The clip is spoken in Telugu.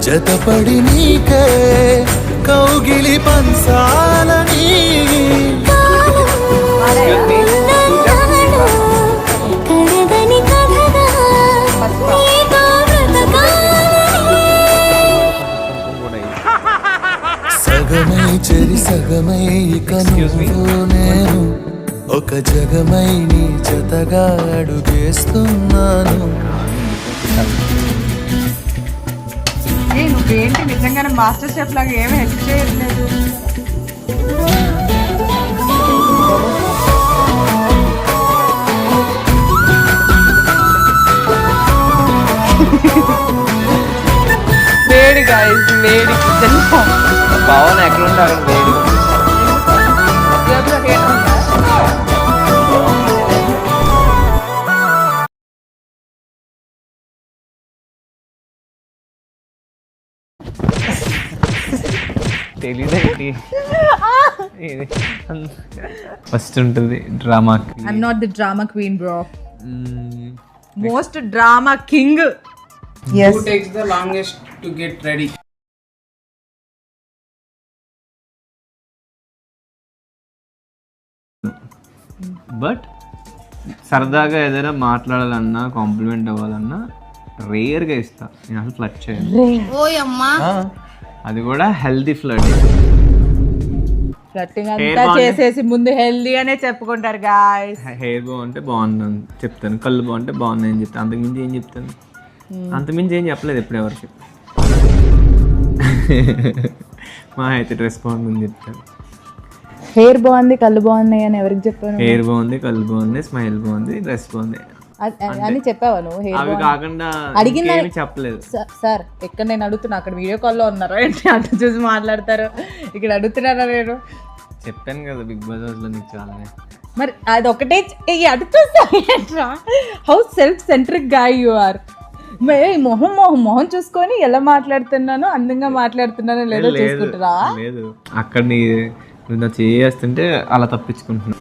జతపడి నీకే కౌగిలి పంచాలని సగమై చెరి సగమై ఇక నువ్వు నేను ఒక జగమై నీ జతగా అడుగేస్తున్నాను. నువ్వేంటి నిజంగానే మాస్టర్ షెఫ్ లాగా ఏమి హెల్ప్ చేయట్లేదు. వేడి గాయస్ వేడి పవన్ ఎక్కడ ఉంటారు వేడి తెలీదండి. ఫస్ట్ ఉంటుంది డ్రామాకి. I'm not the drama queen bro, most drama king. Who takes the longest to get ready? But సరదాగా ఏదైనా మాట్లాడాలన్నా కాంప్లిమెంట్ అవ్వాలన్నా రేర్గా ఇస్తా నేను, అసలు ఫ్లడ్ చేయను. అది కూడా హెల్తీ ఫ్లడ్. ఫ్లట్టింగ్ అంతా చేసేసి ముందు హెల్దీ అనే చెప్పుకుంటారు గాయ్స్. హెయిర్ బాగుంటే బాగుందని చెప్తాను, కళ్ళు బాగుంటే బాగుందని చెప్తాను, అంతకుమించి ఏం చెప్తాను? అంతకుమించి ఏం చెప్పలేదు ఎప్పుడు ఎవరికి. మా అయితే డ్రెస్ బాగుందని చెప్తాను. హెయిర్ బాగుంది కళ్ళు బాగున్నాయి అని ఎవరికి చెప్పాను? హెయిర్ బాగుంది, కళ్ళు బాగుంది, స్మైల్ బాగుంది, డ్రెస్ బాగుంది అని చెప్పావా నువ్వు? అవి కాకుండా అడిగిందని చెప్పలేదు సార్. ఎక్కడ నేను అడుగుతున్నా, అక్కడ వీడియో కాల్లో ఉన్నారా ఏంటి? అటు చూసి మాట్లాడతారు, ఇక్కడ అడుగుతున్నారా నేను? చెప్పాను కదా బిగ్ బాస్ హౌస్ లో నీకు చాలా. మరి అది ఒకటే అటు చూస్తా. How self centric guy you are. మొహం చూసుకొని ఎలా మాట్లాడుతున్నానో, అందంగా మాట్లాడుతున్నానో లేదో చూసుకుంటున్నా. లేదు, అక్కడ నువ్వు చేస్తుంటే అలా తప్పించుకుంటున్నా.